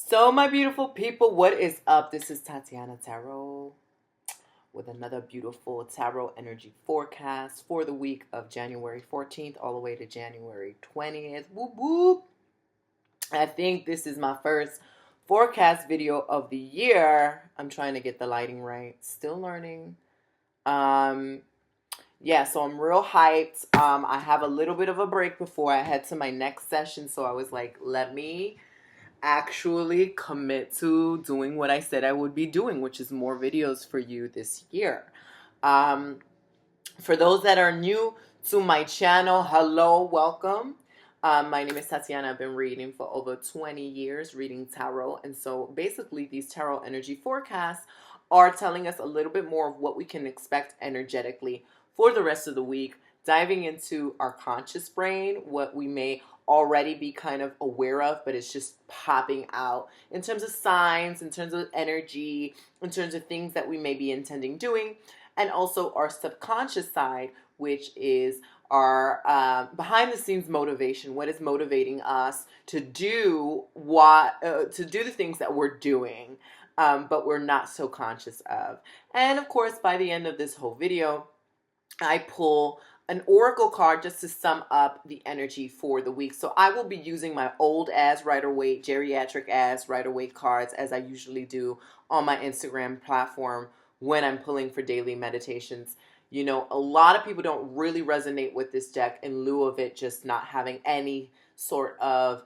So, my beautiful people, what is up? This is Tatianna Tarot with another beautiful tarot energy forecast for the week of January 14th all the way to January 20th. Whoop whoop. I think this is my first forecast video of the year. I'm trying to get the lighting right. Still learning. Yeah, so I'm real hyped. I have a little bit of a break before I head to my next session, so I was like, let me actually commit to doing what I said I would be doing, which is more videos for you this year. Um, for those that are new to my channel, hello, welcome. My name is Tatiana. I've been reading for over 20 years, reading tarot. And so basically these tarot energy forecasts are telling us a little bit more of what we can expect energetically for the rest of the week, diving into our conscious brain, what we may already be kind of aware of, but it's just popping out in terms of signs, in terms of energy, in terms of things that we may be intending doing, and also our subconscious side, which is our behind the scenes motivation. What is motivating us to do to do the things that we're doing, but we're not so conscious of. And of course, by the end of this whole video, I pull an oracle card just to sum up the energy for the week. So I will be using my old ass Rider-Waite, geriatric ass Rider-Waite cards as I usually do on my Instagram platform when I'm pulling for daily meditations. You know, a lot of people don't really resonate with this deck in lieu of it just not having any sort of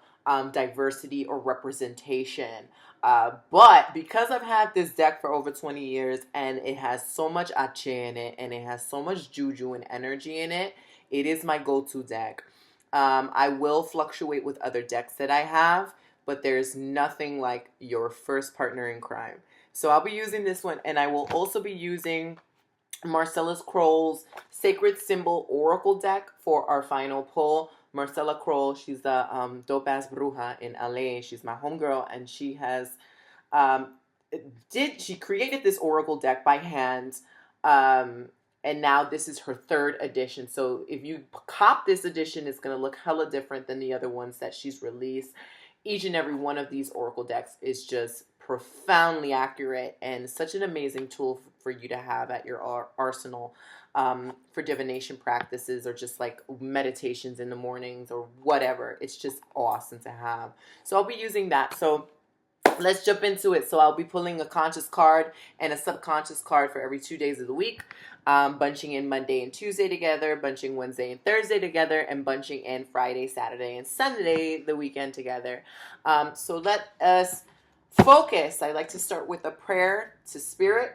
diversity or representation. But because I've had this deck for over 20 years and it has so much ache in it and it has so much juju and energy in it, it is my go-to deck. I will fluctuate with other decks that I have, but there's nothing like your first partner in crime. So I'll be using this one, and I will also be using Marcella Kroll's Sacred Symbol Oracle deck for our final pull. Marcella Kroll, she's the dope ass bruja in LA. She's my homegirl, and she has she created this oracle deck by hand, and now this is her third edition. So if you cop this edition, it's gonna look hella different than the other ones that she's released. Each and every one of these oracle decks is just profoundly accurate and such an amazing tool for you to have at your arsenal for divination practices or just like meditations in the mornings or whatever. It's just awesome to have. So I'll be using that. So let's jump into it. So I'll be pulling a conscious card and a subconscious card for every 2 days of the week. Bunching in Monday and Tuesday together, bunching Wednesday and Thursday together, and bunching in Friday, Saturday, and Sunday, the weekend together. So let us focus. I like to start with a prayer to Spirit.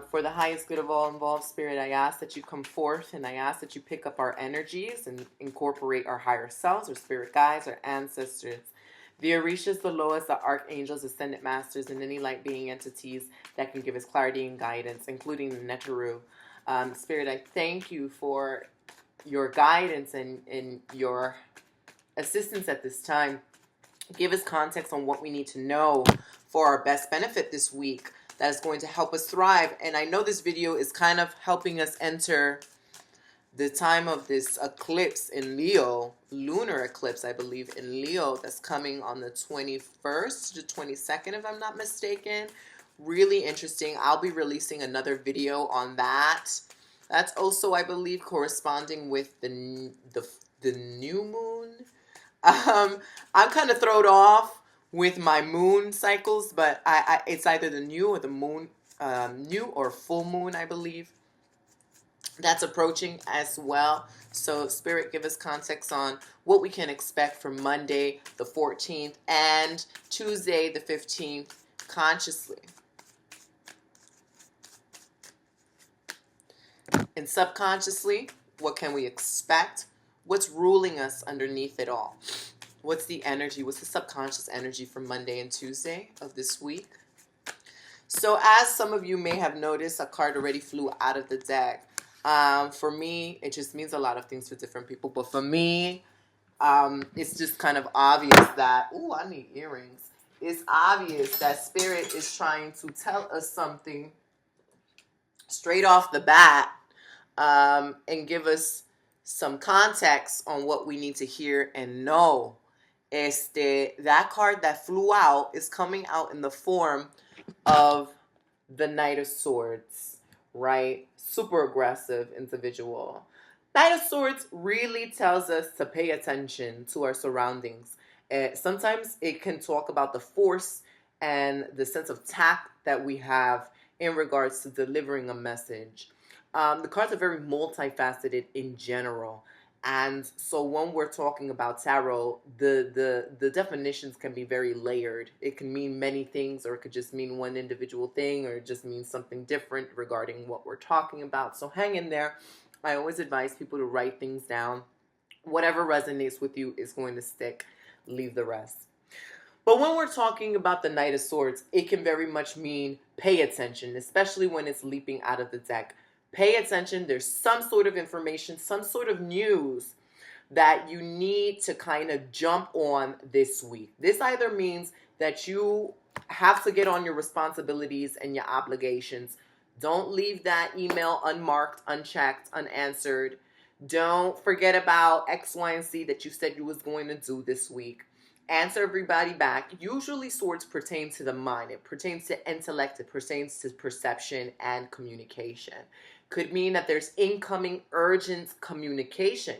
For the highest good of all involved, Spirit, I ask that you come forth, and I ask that you pick up our energies and incorporate our higher selves, our spirit guides, our ancestors, the Orishas, the Loas, the Archangels, Ascended Masters, and any light being entities that can give us clarity and guidance, including the Netaru. Spirit, I thank you for your guidance and your assistance at this time. Give us context on what we need to know for our best benefit this week that is going to help us thrive. And I know this video is kind of helping us enter the time of this eclipse in Leo, lunar eclipse, I believe, in Leo, that's coming on the 21st to 22nd, if I'm not mistaken. Really interesting. I'll be releasing another video on that. That's also, I believe, corresponding with the new moon. I'm kind of thrown off with my moon cycles, but it's either the new or the moon, new or full moon, I believe. That's approaching as well. So Spirit, give us context on what we can expect for Monday the 14th and Tuesday the 15th consciously. And subconsciously, what can we expect? What's ruling us underneath it all? What's the energy? What's the subconscious energy for Monday and Tuesday of this week? So as some of you may have noticed, a card already flew out of the deck. For me, it just means a lot of things for different people. But for me, it's just kind of obvious that, ooh, I need earrings. It's obvious that Spirit is trying to tell us something straight off the bat, and give us some context on what we need to hear and know that card that flew out is coming out in the form of the Knight of Swords, right? Super aggressive individual. Knight of Swords really tells us to pay attention to our surroundings. Sometimes it can talk about the force and the sense of tact that we have in regards to delivering a message. The cards are very multifaceted in general. And so when we're talking about tarot, the definitions can be very layered. It can mean many things, or it could just mean one individual thing, or it just means something different regarding what we're talking about. So hang in there. I always advise people to write things down. Whatever resonates with you is going to stick. Leave the rest. But when we're talking about the Knight of Swords, it can very much mean pay attention, especially when it's leaping out of the deck. Pay attention. There's some sort of information, some sort of news that you need to kind of jump on this week. This either means that you have to get on your responsibilities and your obligations. Don't leave that email unmarked, unchecked, unanswered. Don't forget about X, Y, and Z that you said you was going to do this week. Answer everybody back. Usually swords pertain to the mind. It pertains to intellect. It pertains to perception and communication. Could mean that there's incoming urgent communication.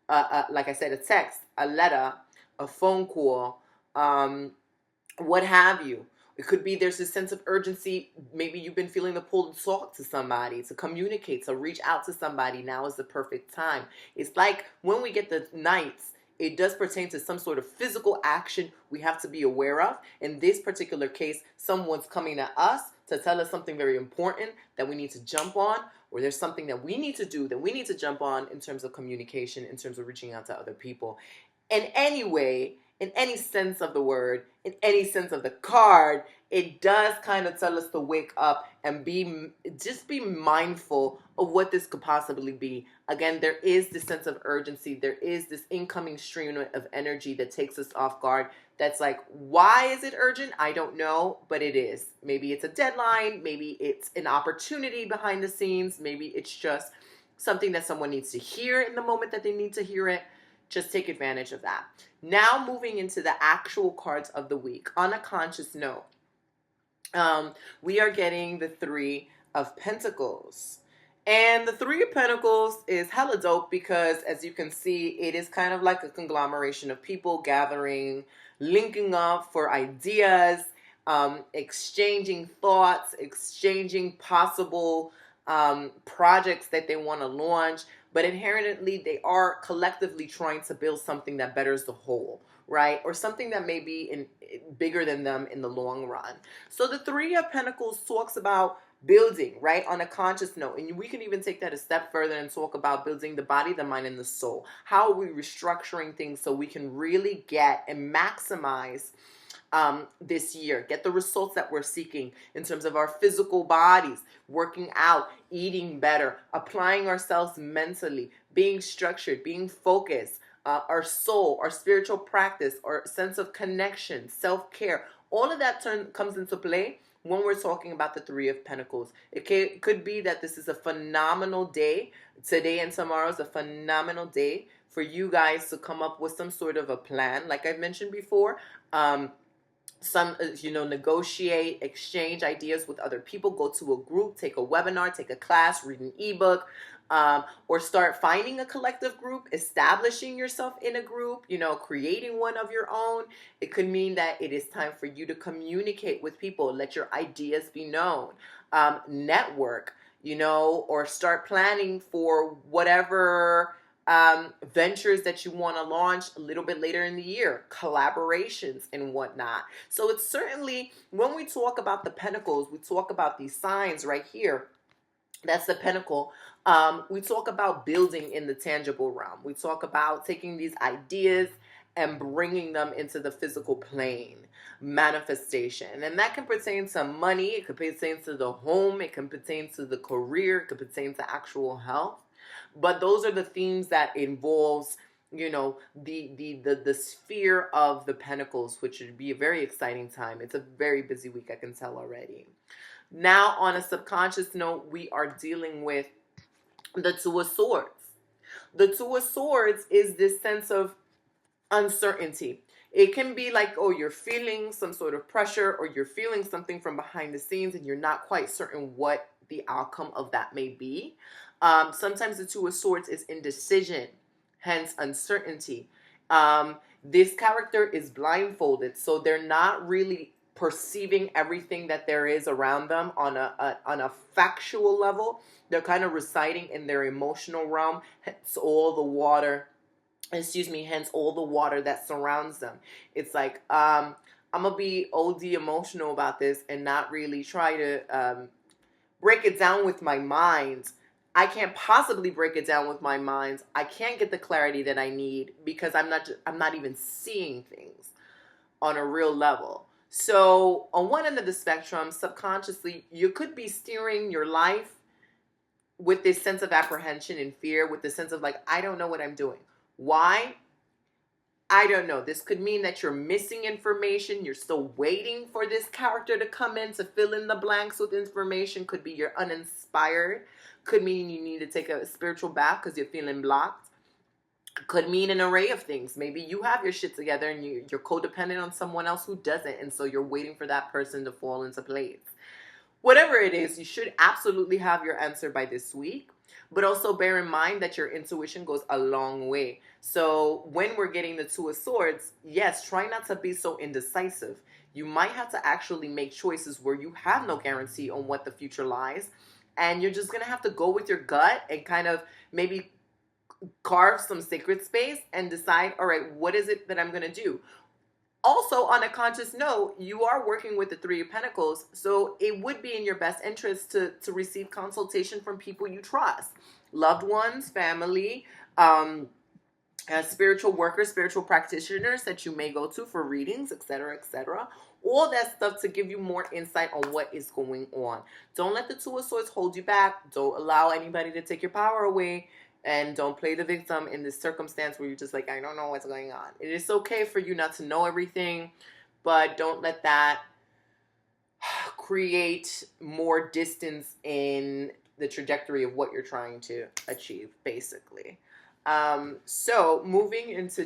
Like I said, a text, a letter, a phone call, what have you. It could be there's a sense of urgency. Maybe you've been feeling the pull to talk to somebody, to communicate, to reach out to somebody. Now is the perfect time. It's like when we get the knights, it does pertain to some sort of physical action we have to be aware of. In this particular case, someone's coming at us to tell us something very important that we need to jump on, or there's something that we need to do that we need to jump on in terms of communication, in terms of reaching out to other people. In any way, in any sense of the word, in any sense of the card, it does kind of tell us to wake up and be mindful of what this could possibly be. Again, there is this sense of urgency. There is this incoming stream of energy that takes us off guard. That's like, why is it urgent? I don't know, but it is. Maybe it's a deadline. Maybe it's an opportunity behind the scenes. Maybe it's just something that someone needs to hear in the moment that they need to hear it. Just take advantage of that. Now moving into the actual cards of the week. On a conscious note, we are getting the Three of Pentacles. And the Three of Pentacles is hella dope because, as you can see, it is kind of like a conglomeration of people gathering, linking up for ideas, exchanging thoughts, exchanging possible projects that they want to launch. But inherently, they are collectively trying to build something that betters the whole, right? Or something that may be bigger than them in the long run. So the Three of Pentacles talks about building, right, on a conscious note. And we can even take that a step further and talk about building the body, the mind, and the soul. How are we restructuring things so we can really get and maximize this year, get the results that we're seeking in terms of our physical bodies, working out, eating better, applying ourselves mentally, being structured, being focused, our soul, our spiritual practice, our sense of connection, self-care. All of that comes into play when we're talking about the Three of Pentacles. It could be that this is a phenomenal day. Today and tomorrow is a phenomenal day for you guys to come up with some sort of a plan. Like I've mentioned before, negotiate, exchange ideas with other people, go to a group, take a webinar, take a class, read an ebook, or start finding a collective group, establishing yourself in a group, creating one of your own. It could mean that it is time for you to communicate with people, let your ideas be known, network, or start planning for whatever ventures that you want to launch a little bit later in the year, collaborations and whatnot. So it's certainly, when we talk about the pentacles, we talk about these signs right here. That's the pentacle. We talk about building in the tangible realm. We talk about taking these ideas and bringing them into the physical plane, manifestation. And that can pertain to money. It could pertain to the home. It can pertain to the career. It could pertain to actual health. But those are the themes that involves, the sphere of the pentacles, which would be a very exciting time. It's a very busy week, I can tell already. Now, on a subconscious note, we are dealing with the Two of Swords. The Two of Swords is this sense of uncertainty. It can be like, oh, you're feeling some sort of pressure, or you're feeling something from behind the scenes and you're not quite certain what the outcome of that may be. Sometimes the Two of Swords is indecision, hence uncertainty. This character is blindfolded, so they're not really perceiving everything that there is around them on a factual level. They're kind of reciting in their emotional realm, hence all the water, hence all the water that surrounds them. It's like, I'm gonna be OD emotional about this and not really try to break it down with my mind. I can't possibly break it down with my mind. I can't get the clarity that I need because I'm not even seeing things on a real level. So on one end of the spectrum, subconsciously, you could be steering your life with this sense of apprehension and fear, with the sense of like, I don't know what I'm doing. Why? I don't know. This could mean that you're missing information. You're still waiting for this character to come in to fill in the blanks with information. Could be you're uninspired. Could mean you need to take a spiritual bath because you're feeling blocked. Could mean an array of things. Maybe you have your shit together and you're codependent on someone else who doesn't. And so you're waiting for that person to fall into place. Whatever it is, you should absolutely have your answer by this week. But also bear in mind that your intuition goes a long way. So when we're getting the Two of Swords, yes, try not to be so indecisive. You might have to actually make choices where you have no guarantee on what the future lies. And you're just going to have to go with your gut and kind of maybe carve some sacred space and decide, all right, what is it that I'm going to do? Also, on a conscious note, you are working with the Three of Pentacles, so it would be in your best interest to receive consultation from people you trust. Loved ones, family, spiritual workers, spiritual practitioners that you may go to for readings, etc., etc. All that stuff to give you more insight on what is going on. Don't let the Two of Swords hold you back. Don't allow anybody to take your power away. And don't play the victim in this circumstance where you're just like, I don't know what's going on. It is okay for you not to know everything, but don't let that create more distance in the trajectory of what you're trying to achieve, basically. So moving into,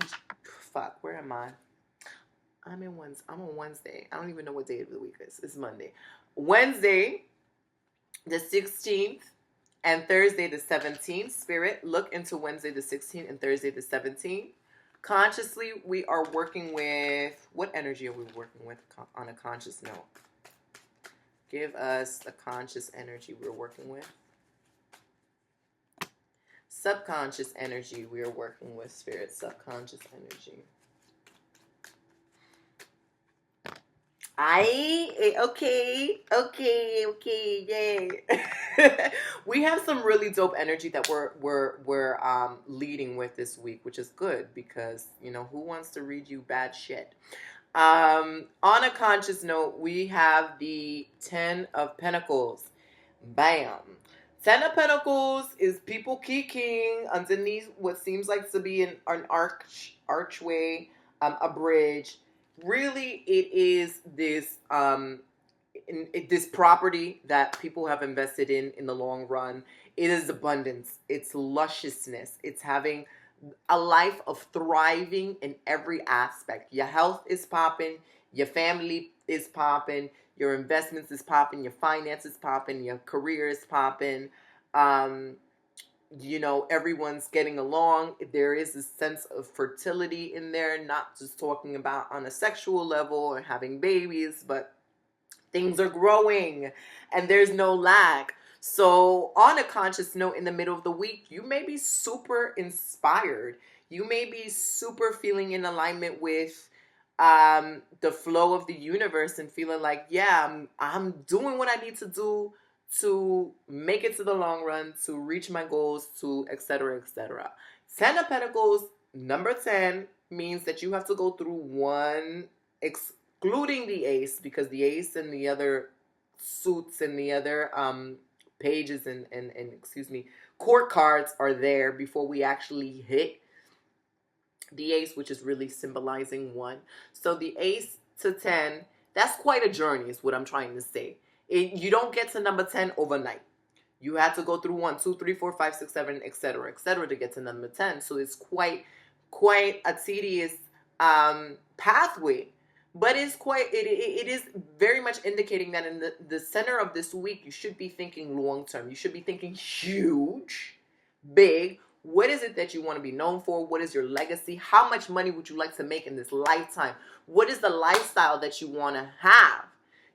where am I? I'm on Wednesday. I don't even know what day of the week is. It's Monday. Wednesday, the 16th. And Thursday the 17th, Spirit, look into Wednesday the 16th and Thursday the 17th. Consciously, we are working with, what energy are we working with on a conscious note? Give us the conscious energy we're working with. Subconscious energy we are working with, Spirit, subconscious energy. Okay, yay. We have some really dope energy that we're leading with this week, which is good because, you know, who wants to read you bad shit? On a conscious note, we have the 10 of Pentacles. Bam. 10 of Pentacles is people kicking underneath what seems like to be an archway, a bridge. Really, it is this this property that people have invested in the long run. It is abundance. It's lusciousness. It's having a life of thriving in every aspect. Your health is popping. Your family is popping. Your investments is popping. Your finances popping. Your career is popping. You know, everyone's getting along. There is a sense of fertility in there, not just talking about on a sexual level or having babies, but things are growing and there's no lack. So on a conscious note, in the middle of the week, you may be super inspired. You may be super feeling in alignment with the flow of the universe and feeling like, yeah, I'm doing what I need to do to make it to the long run, to reach my goals, to etc., etc. 10 of Pentacles, number 10, means that you have to go through one, excluding the ace, because the ace and the other suits and the other pages and court cards are there before we actually hit the ace, which is really symbolizing one. So the ace to 10, that's quite a journey is what I'm trying to say. You don't get to number 10 overnight. You have to go through 1, 2, 3, 4, 5, 6, 7, etc., etc. to get to number 10. So it's quite a tedious pathway. But it is very much indicating that in the center of this week, you should be thinking long term. You should be thinking huge, big. What is it that you want to be known for? What is your legacy? How much money would you like to make in this lifetime? What is the lifestyle that you want to have?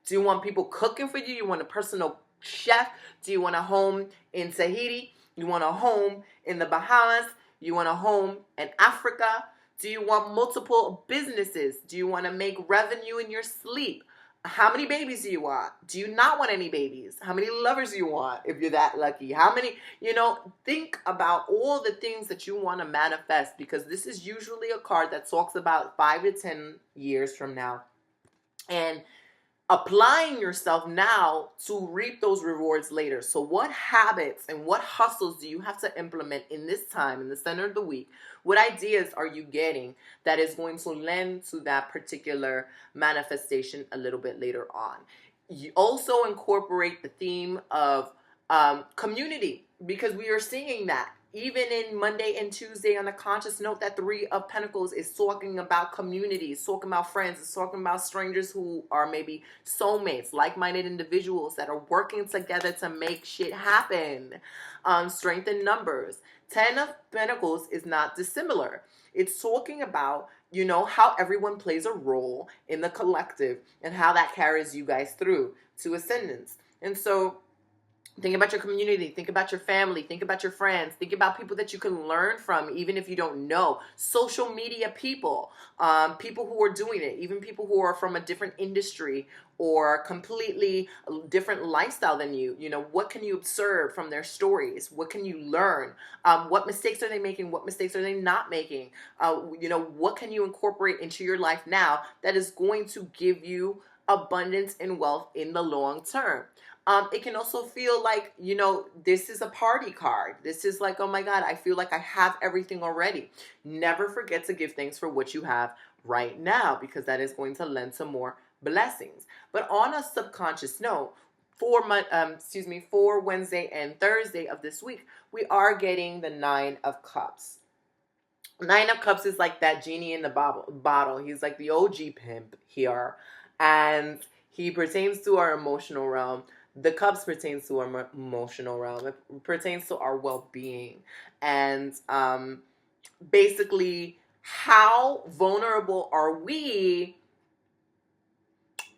Do you want people cooking for you? You want a personal chef? Do you want a home in Tahiti? You want a home in the Bahamas? You want a home in Africa? Do you want multiple businesses? Do you want to make revenue in your sleep? How many babies do you want? Do you not want any babies? How many lovers do you want if you're that lucky? How many, think about all the things that you want to manifest, because this is usually a card that talks about 5 to 10 years from now. And applying yourself now to reap those rewards later. So what habits and what hustles do you have to implement in this time, in the center of the week? What ideas are you getting that is going to lend to that particular manifestation a little bit later on? You also incorporate the theme of community, because we are seeing that. Even in Monday and Tuesday on the conscious note, that 3 of Pentacles is talking about community, it's talking about friends, it's talking about strangers who are maybe soulmates, like-minded individuals that are working together to make shit happen. Strength in numbers. 10 of Pentacles is not dissimilar. It's talking about, how everyone plays a role in the collective and how that carries you guys through to ascendance. And so think about your community, think about your family, think about your friends, think about people that you can learn from, even if you don't know. Social media people, people who are doing it, even people who are from a different industry or completely different lifestyle than you. What can you observe from their stories? What can you learn? What mistakes are they making? What mistakes are they not making? What can you incorporate into your life now that is going to give you abundance and wealth in the long term? It can also feel like, this is a party card. This is like, oh my God, I feel like I have everything already. Never forget to give thanks for what you have right now, because that is going to lend to more blessings. But on a subconscious note, for Wednesday and Thursday of this week, we are getting the 9 of Cups. 9 of Cups is like that genie in the bottle. He's like the OG pimp here. And he pertains to our emotional realm. The Cups pertains to our emotional realm. It pertains to our well-being. And basically, how vulnerable are we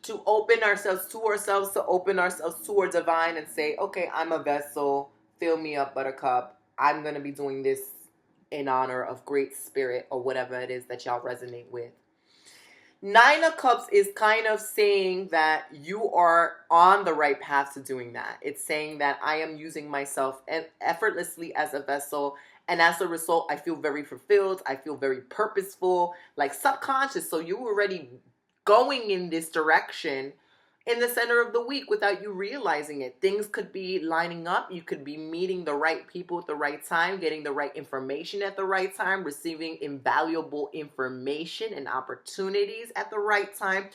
to open ourselves to ourselves, to open ourselves to our divine and say, okay, I'm a vessel. Fill me up, Buttercup. I'm going to be doing this in honor of Great Spirit, or whatever it is that y'all resonate with. 9 of Cups is kind of saying that you are on the right path to doing that. It's saying that I am using myself effortlessly as a vessel. And as a result, I feel very fulfilled. I feel very purposeful, like subconscious. So you're already going in this direction in the center of the week without you realizing it. Things could be lining up. You could be meeting the right people at the right time, getting the right information at the right time, receiving invaluable information and opportunities at the right time.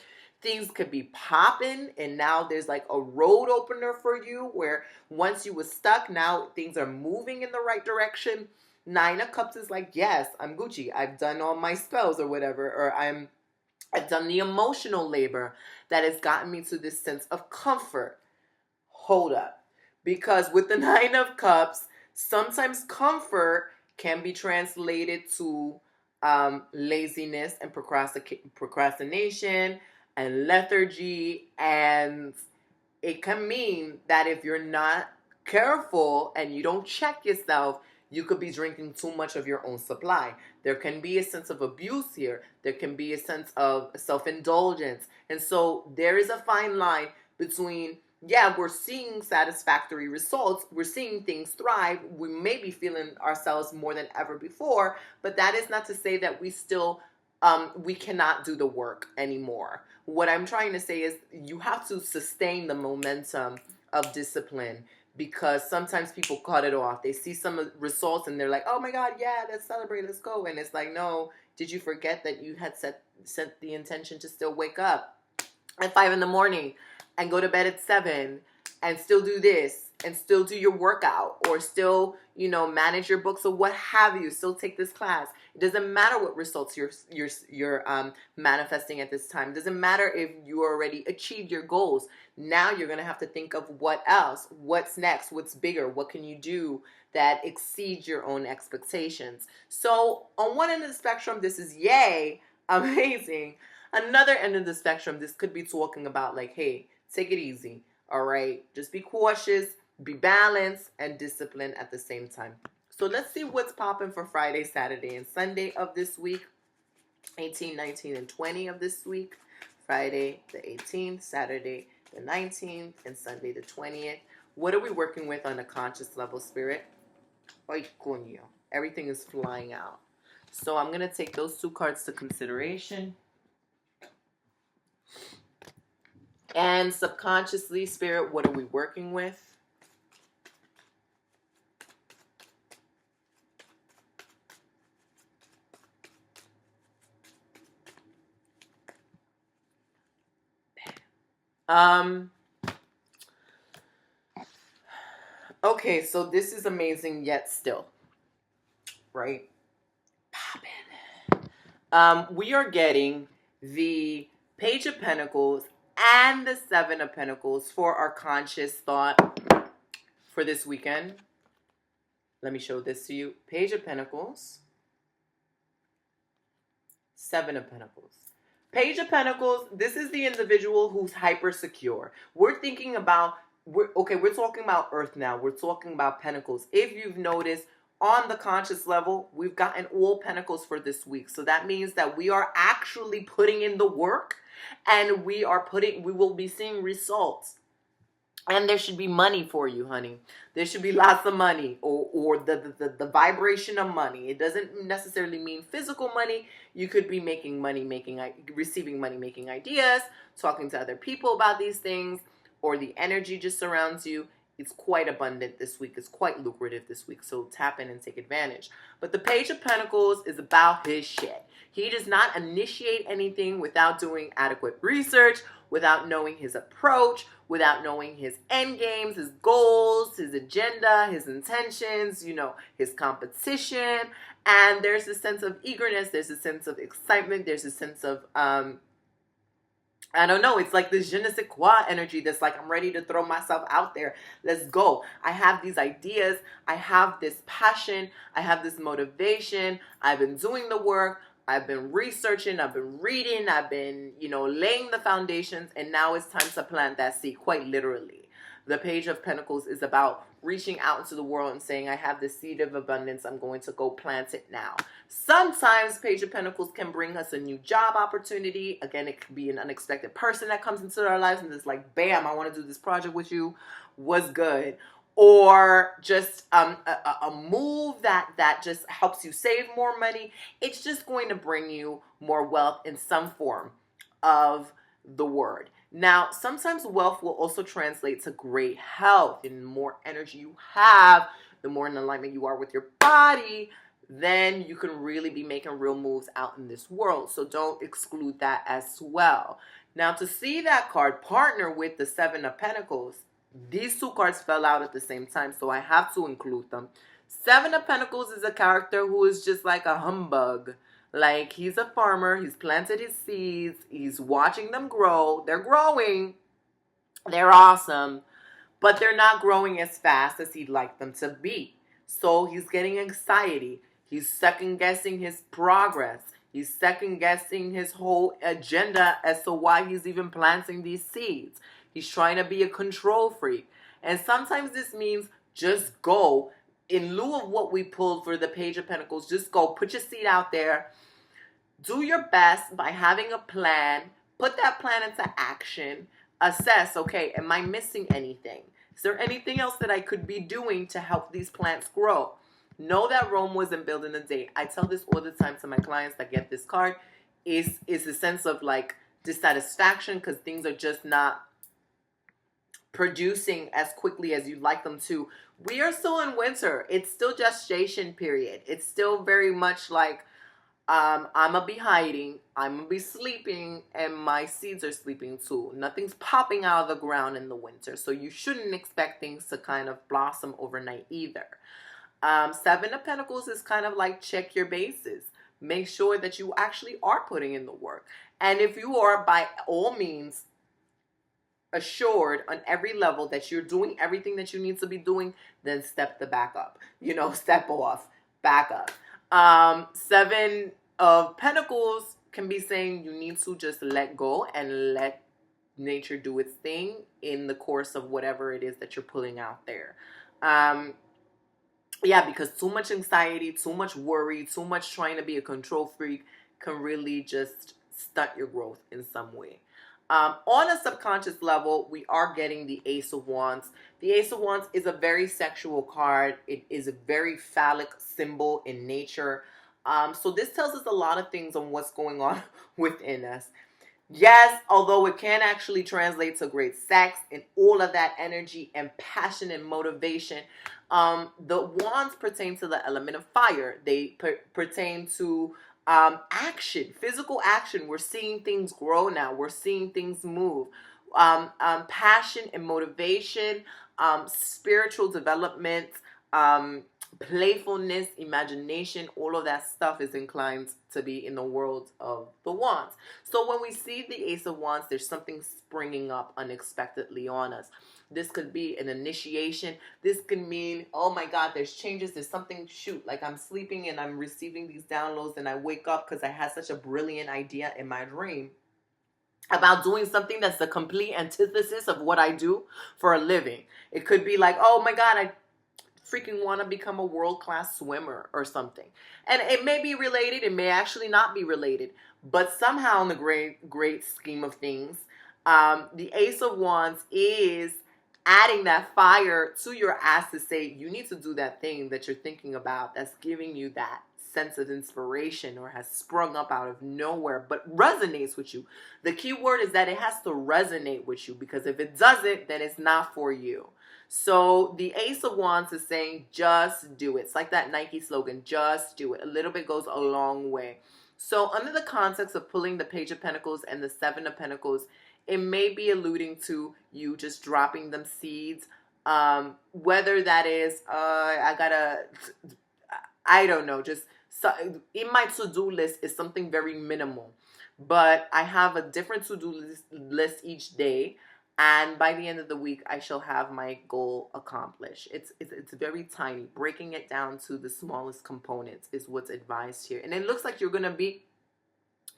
Things could be popping, and now there's like a road opener for you where once you were stuck, now things are moving in the right direction. 9 of Cups is like, yes, I'm Gucci. I've done all my spells or whatever, or I've done the emotional labor that has gotten me to this sense of comfort. Hold up. Because with the 9 of Cups, sometimes comfort can be translated to laziness and procrastination and lethargy. And it can mean that if you're not careful and you don't check yourself, you could be drinking too much of your own supply. There can be a sense of abuse here. There can be a sense of self-indulgence. And so there is a fine line between, yeah, we're seeing satisfactory results. We're seeing things thrive. We may be feeling ourselves more than ever before, but that is not to say that we still, we cannot do the work anymore. What I'm trying to say is you have to sustain the momentum of discipline, because sometimes people cut it off. They see some results and they're like, oh my God, yeah, let's celebrate, let's go. And it's like, no, did you forget that you had set the intention to still wake up at 5 a.m. and go to bed at 7 and still do this and still do your workout, or still, manage your books or what have you, still take this class. It doesn't matter what results you're manifesting at this time. It doesn't matter if you already achieved your goals. Now you're going to have to think of what else, what's next, what's bigger, what can you do that exceeds your own expectations. So on one end of the spectrum, this is yay, amazing. Another end of the spectrum, this could be talking about like, hey, take it easy. All right, just be cautious, be balanced, and disciplined at the same time. So let's see what's popping for Friday, Saturday, and Sunday of this week. 18, 19, and 20 of this week. Friday the 18th, Saturday the 19th, and Sunday the 20th. What are we working with on a conscious level, Spirit? Ay, coño. Everything is flying out. So I'm going to take those two cards to consideration. And subconsciously, Spirit, what are we working with? Okay, so this is amazing yet still, right? Poppin'. We are getting the Page of Pentacles and the Seven of Pentacles for our conscious thought for this weekend. Let me show this to you. Page of Pentacles, Seven of Pentacles. Page of Pentacles, this is the individual who's hyper secure. We're thinking about, we're talking about Earth now. We're talking about Pentacles. If you've noticed, on the conscious level, we've gotten all Pentacles for this week. So that means that we are actually putting in the work, and we will be seeing results. And there should be money for you, honey. There should be lots of money, or the vibration of money. It doesn't necessarily mean physical money. You could be making money, receiving money, making ideas, talking to other people about these things, or the energy just surrounds you. It's quite abundant this week. It's quite lucrative this week. So tap in and take advantage. But the Page of Pentacles is about his shit. He does not initiate anything without doing adequate research, without knowing his approach, without knowing his end games, his goals, his agenda, his intentions, his competition. And there's a sense of eagerness. There's a sense of excitement. There's a sense of, I don't know. It's like this je ne sais quoi energy that's like, I'm ready to throw myself out there. Let's go. I have these ideas. I have this passion. I have this motivation. I've been doing the work. I've been researching. I've been reading. I've been, laying the foundations. And now it's time to plant that seed, quite literally. The Page of Pentacles is about reaching out into the world and saying, I have the seed of abundance. I'm going to go plant it now. Sometimes Page of Pentacles can bring us a new job opportunity. Again, it could be an unexpected person that comes into our lives and it's like, bam, I want to do this project with you. What's good? Or just a move that just helps you save more money. It's just going to bring you more wealth in some form of the word. Now, sometimes wealth will also translate to great health. And the more energy you have, the more in alignment you are with your body, then you can really be making real moves out in this world. So don't exclude that as well. Now, to see that card partner with the Seven of Pentacles, these two cards fell out at the same time, so I have to include them. Seven of Pentacles is a character who is just like a humbug. Like, he's a farmer. He's planted his seeds. He's watching them grow. They're growing. They're awesome. But they're not growing as fast as he'd like them to be. So he's getting anxiety. He's second-guessing his progress. He's second-guessing his whole agenda as to why he's even planting these seeds. He's trying to be a control freak. And sometimes this means just go. In lieu of what we pulled for the Page of Pentacles, just go. Put your seed out there. Do your best by having a plan. Put that plan into action. Assess, okay, am I missing anything? Is there anything else that I could be doing to help these plants grow? Know that Rome wasn't built in a day. I tell this all the time to my clients that get this card. Is a sense of like dissatisfaction because things are just not producing as quickly as you'd like them to. We are still in winter. It's still gestation period. It's still very much like I'm gonna be hiding, I'm gonna be sleeping, and my seeds are sleeping too. Nothing's popping out of the ground in the winter, so you shouldn't expect things to kind of blossom overnight either. Seven of Pentacles is kind of like check your bases. make sure that you actually are putting in the work. And if you are, by all means, assured on every level that you're doing everything that you need to be doing, then step the back up. Step off, back up. Seven of Pentacles can be saying you need to just let go and let nature do its thing in the course of whatever it is that you're pulling out there. Yeah, because too much anxiety, too much worry, too much trying to be a control freak can really just stunt your growth in some way. On a subconscious level, we are getting the Ace of Wands. The Ace of Wands is a very sexual card. It is a very phallic symbol in nature. So this tells us a lot of things on what's going on within us. Yes, although it can actually translate to great sex and all of that energy and passion and motivation. The wands pertain to the element of fire. They pertain to action, physical action. We're seeing things grow now. We're seeing things move. Passion and motivation, spiritual development, playfulness, imagination, all of that stuff is inclined to be in the world of the wands. So when we see the Ace of Wands, there's something springing up unexpectedly on us. This could be an initiation. This could mean, oh my God, there's changes. There's something, like I'm sleeping and I'm receiving these downloads and I wake up because I had such a brilliant idea in my dream about doing something that's the complete antithesis of what I do for a living. It could be like, oh my God, I freaking want to become a world-class swimmer or something. And it may be related. It may actually not be related. But somehow in the great scheme of things, the Ace of Wands is adding that fire to your ass to say you need to do that thing that you're thinking about that's giving you that sense of inspiration or has sprung up out of nowhere but resonates with you. The key word is that it has to resonate with you, because if it doesn't, then it's not for you. So the Ace of Wands is saying just do it. It's like that Nike slogan, just do it. A little bit goes a long way. So under the context of pulling the Page of Pentacles and the Seven of Pentacles, it may be alluding to you just dropping them seeds. Whether that is, I don't know, just in my to-do list is something very minimal. But I have a different to-do list each day. And by the end of the week, I shall have my goal accomplished. It's very tiny. Breaking it down to the smallest components is what's advised here. And it looks like you're going to be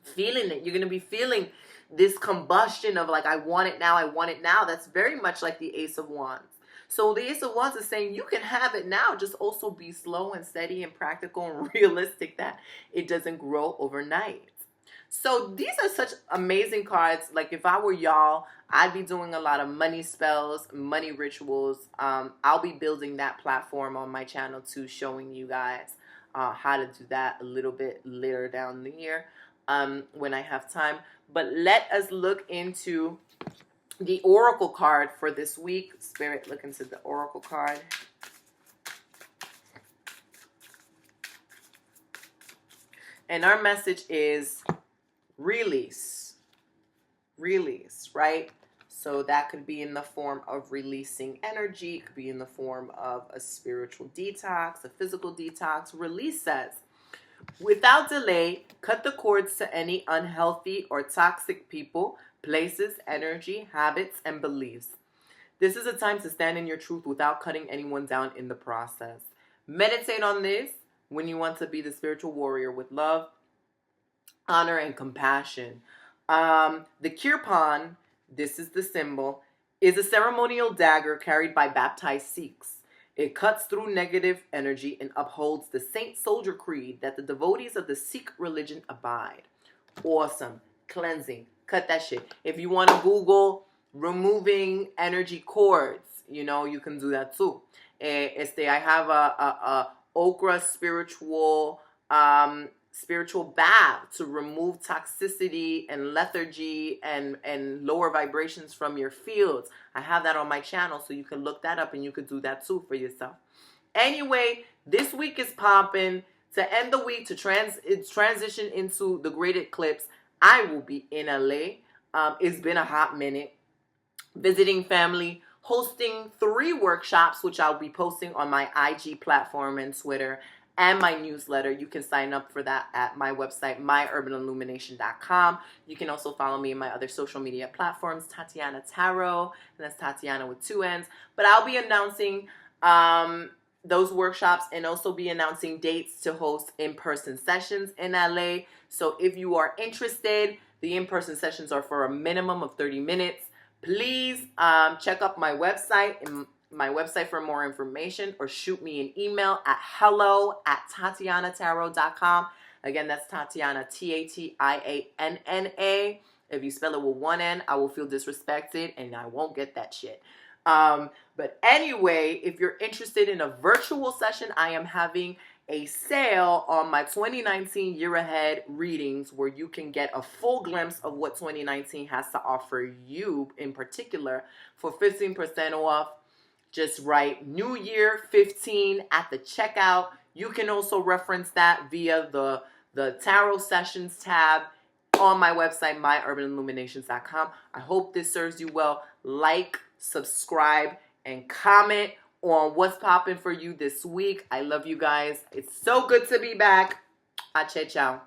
feeling it. You're going to be feeling this combustion of like, I want it now, I want it now. That's very much like the Ace of Wands. So the Ace of Wands is saying you can have it now. Just also be slow and steady and practical and realistic that it doesn't grow overnight. So these are such amazing cards. Like if I were y'all, I'd be doing a lot of money spells, money rituals. I'll be building that platform on my channel too, showing you guys how to do that a little bit later down the year when I have time. But let us look into the Oracle card for this week. Spirit, look into the Oracle card. And our message is release, right? So that could be in the form of releasing energy. It could be in the form of a spiritual detox, a physical detox. Release says, without delay, cut the cords to any unhealthy or toxic people, places, energy, habits, and beliefs. This is a time to stand in your truth without cutting anyone down in the process. Meditate on this when you want to be the spiritual warrior with love, honor, and compassion. The kirpan, this is the symbol, is a ceremonial dagger carried by baptized Sikhs. It cuts through negative energy and upholds the saint soldier creed that the devotees of the Sikh religion abide. Awesome. Cleansing. Cut that shit. If you want to Google removing energy cords, you can do that too. I have a okra spiritual bath to remove toxicity and lethargy and lower vibrations from your fields. I have that on my channel, so you can look that up and you could do that too for yourself. Anyway, this week is popping. To end the week, to transition into the great eclipse, I will be in LA. It's been a hot minute. Visiting family, hosting 3 workshops, which I'll be posting on my IG platform and Twitter. and my newsletter. You can sign up for that at my website, myurbanillumination.com. You can also follow me in my other social media platforms, Tatianna Tarot, and that's Tatianna with 2 N's. But I'll be announcing those workshops and also be announcing dates to host in-person sessions in LA. So if you are interested, the in-person sessions are for a minimum of 30 minutes. Please check out my website for more information, or shoot me an email at hello@tatiannatarot.com. Again, that's Tatianna, Tatianna. If you spell it with 1 N, I will feel disrespected and I won't get that shit. But anyway, if you're interested in a virtual session, I am having a sale on my 2019 year ahead readings, where you can get a full glimpse of what 2019 has to offer you in particular for 15% off. Just write New Year 15 at the checkout. You can also reference that via the Tarot Sessions tab on my website, myurbanilluminations.com. I hope this serves you well. Like, subscribe, and comment on what's popping for you this week. I love you guys. It's so good to be back. Ache, ciao.